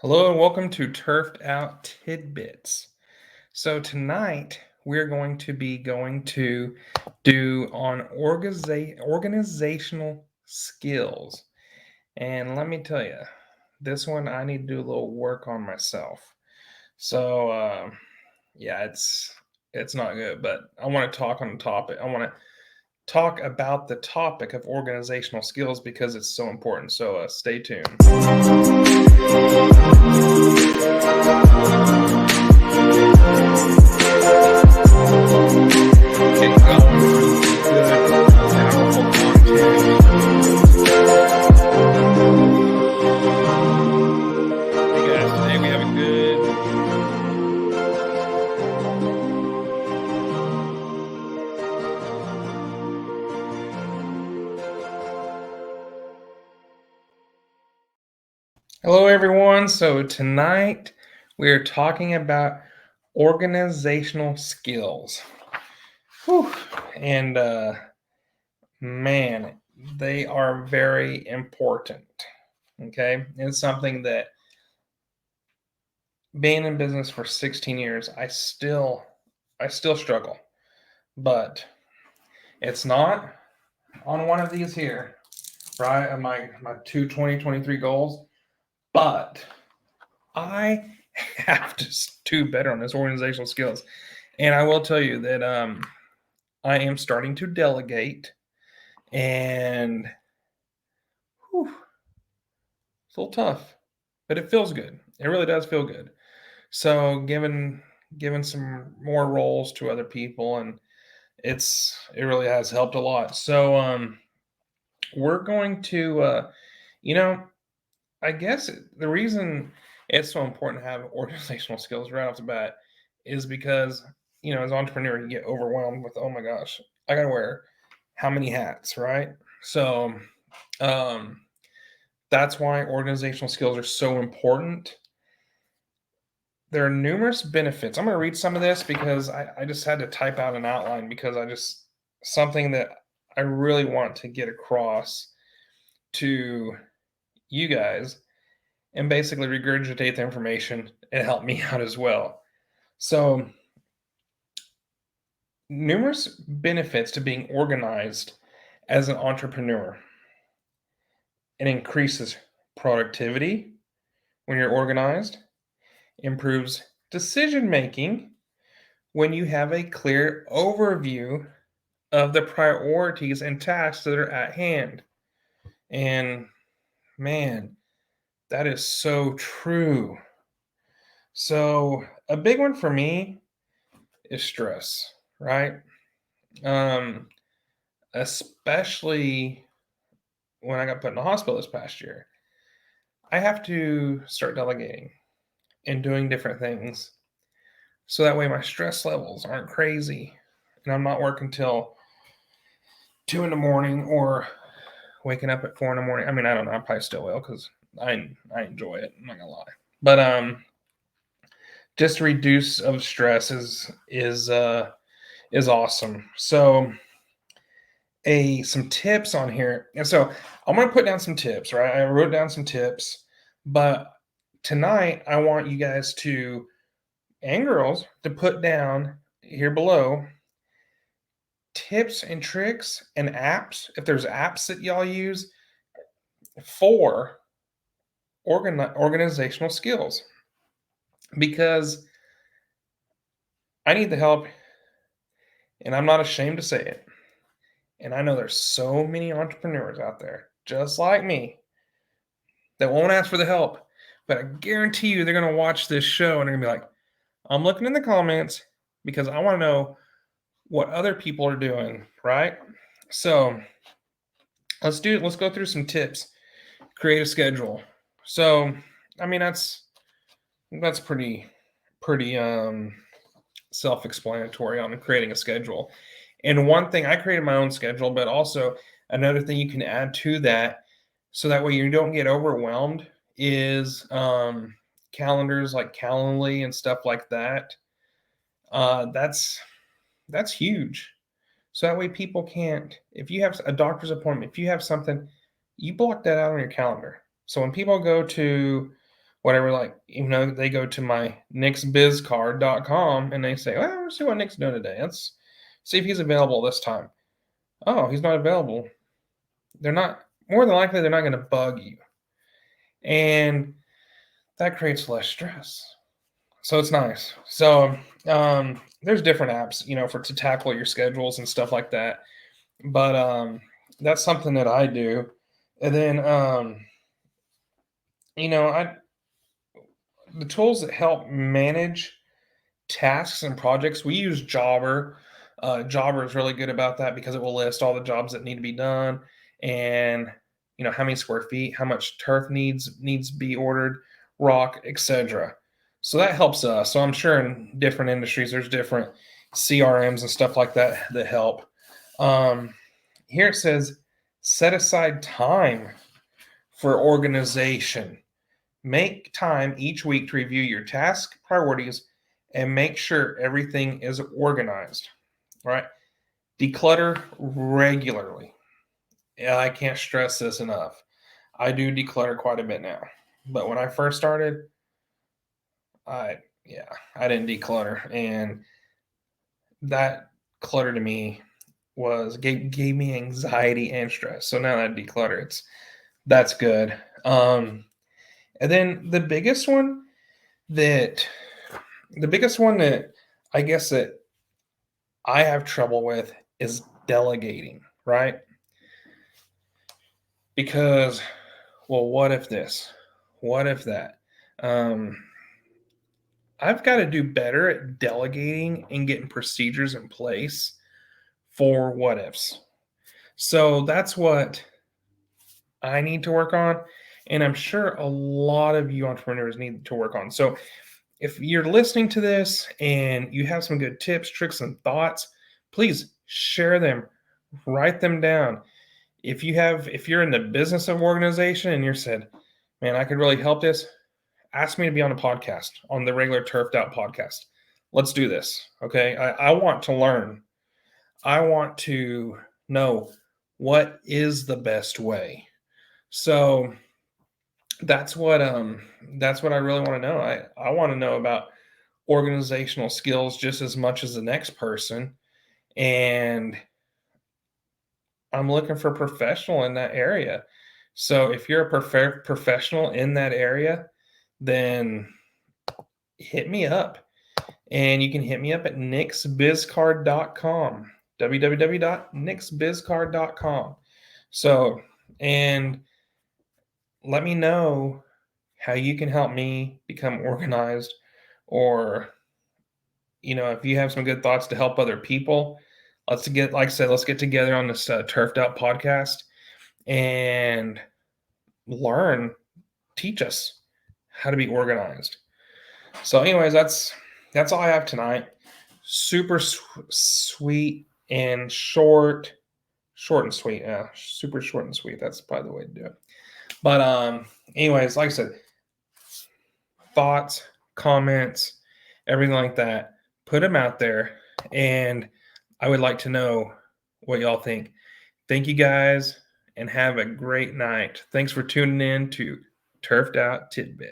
Hello and welcome to Turfed Out Tidbits. So tonight we're going to be going to do on organizational skills. And let me tell you, this one I need to do a little work on myself. So yeah, it's not good, but I want to talk on the topic. I want to talk about the topic of organizational skills because it's so important. So stay tuned. Get going with some good, powerful content. Hey guys, today we have a good. Hello everyone. So tonight we are talking about organizational skills. Whew. And man, they are very important. Okay. It's something that being in business for 16 years, I still struggle. But it's not on one of these here, right? My two 2023 goals, but I have to do better on this organizational skills. And I will tell you that I am starting to delegate, and whew, it's a little tough, but it feels good. It really does feel good. So giving some more roles to other people, and it really has helped a lot. So we're going to you know I guess the reason it's so important to have organizational skills right off the bat is because, as an entrepreneur, you get overwhelmed with, oh my gosh, I got to wear how many hats, right? So um, that's why organizational skills are so important. There are numerous benefits. I'm going to read some of this because I just had to type out an outline because something that I really want to get across to you guys and basically regurgitate the information and help me out as well. So, numerous benefits to being organized as an entrepreneur. It increases productivity when you're organized, improves decision making when you have a clear overview of the priorities and tasks that are at hand. And man, that is so true. So, a big one for me is stress, right? Um, Especially when I got put in the hospital this past year. I have to start delegating and doing different things so that way my stress levels aren't crazy and I'm not working till 2 in the morning or waking up at 4 in the morning. I mean, I don't know. I probably still will because I enjoy it. I'm not gonna lie, but just reduce of stress is awesome. So some tips on here. And so I'm going to put down some tips, right? I wrote down some tips, but tonight I want you guys and girls to put down here below tips and tricks and apps. If there's apps that y'all use for organizational skills, because I need the help and I'm not ashamed to say it. And I know there's so many entrepreneurs out there just like me that won't ask for the help. But I guarantee you they're going to watch this show and they're going to be like, I'm looking in the comments because I want to know what other people are doing, right? So let's go through some tips. Create a schedule. So, I mean, that's pretty self-explanatory on creating a schedule. And one thing, I created my own schedule, but also another thing you can add to that so that way you don't get overwhelmed is calendars like Calendly and stuff like that. That's huge. So that way people can't, if you have a doctor's appointment, if you have something, you block that out on your calendar. So when people go to whatever, like, they go to my nicksbizcard.com and they say, well, let's see what Nick's doing today. Let's see if he's available this time. Oh, he's not available. They're not, more than likely, they're not going to bug you. And that creates less stress. So it's nice. So there's different apps, for to tackle your schedules and stuff like that. But that's something that I do. And then I the tools that help manage tasks and projects, we use Jobber. Jobber is really good about that because it will list all the jobs that need to be done, and how many square feet, how much turf needs to be ordered, rock, etc. So that helps us. So I'm sure in different industries there's different CRMs and stuff like that that help. Um, Here it says set aside time for organization. Make time each week to review your task priorities and make sure everything is organized. Right? Declutter regularly. Yeah, I can't stress this enough. I do declutter quite a bit now. But when I first started, I I didn't declutter, and that clutter to me gave me anxiety and stress. So now that I declutter, that's good. And then that the biggest one that I guess that I have trouble with is delegating, right? Because, well, what if this? What if that? Um, I've got to do better at delegating and getting procedures in place for what ifs. So that's what I need to work on. And I'm sure a lot of you entrepreneurs need to work on. So if you're listening to this and you have some good tips, tricks, and thoughts, please share them, write them down. If you're in the business of organization and you're said, man, I could really help this, ask me to be on a podcast, on the regular Turfed Out podcast. Let's do this. Okay. I want to learn. I want to know what is the best way. So that's what I really want to know. I want to know about organizational skills just as much as the next person. And I'm looking for a professional in that area. So if you're a professional in that area, then hit me up. And you can hit me up at nicksbizcard.com, www.nicksbizcard.com. So, and let me know how you can help me become organized, or if you have some good thoughts to help other people. Like I said, let's get together on this Turfed Out podcast and learn, teach us how to be organized. So anyways, that's all I have tonight. Super sweet and short and sweet. Yeah, super short and sweet. That's probably the way to do it. But anyways, like I said, thoughts, comments, everything like that, put them out there, and I would like to know what y'all think. Thank you guys, and have a great night. Thanks for tuning in to Turfed Out Tidbit.